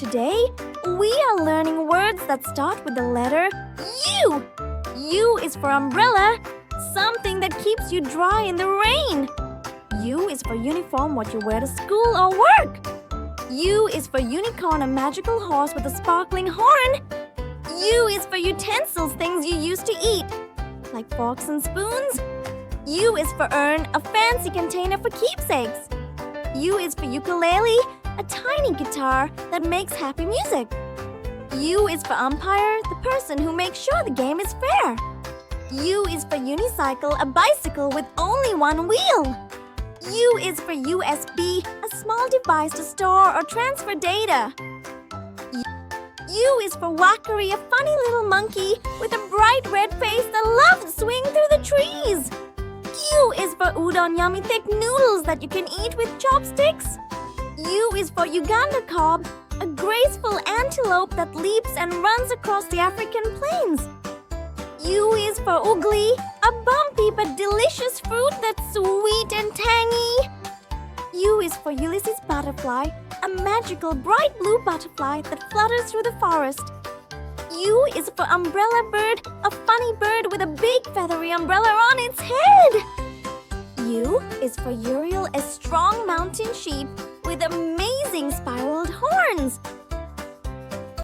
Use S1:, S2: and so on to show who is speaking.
S1: Today, we are learning words that start with the letter U. U is for umbrella, something that keeps you dry in the rain. U is for uniform, what you wear to school or work. U is for unicorn, a magical horse with a sparkling horn. U is for utensils, things you use to eat, like forks and spoons. U is for urn, a fancy container for keepsakes. U is for ukulele, a tiny guitar that makes happy music. U is for umpire, the person who makes sure the game is fair. U is for unicycle, a bicycle with only one wheel. U is for USB, a small device to store or transfer data. U is for Wackery, a funny little monkey with a bright red face that loves to swing through the trees. U is for udon, yummy thick noodles that you can eat with chopsticks. U is for Uganda cob, a graceful antelope that leaps and runs across the African plains. U is for ugly, a bumpy but delicious fruit that's sweet and tangy. U is for Ulysses butterfly, a magical bright blue butterfly that flutters through the forest. U is for umbrella bird, a funny bird with a big feathery umbrella on its head. U is for Uriel, a strong mountain sheep with amazing spiral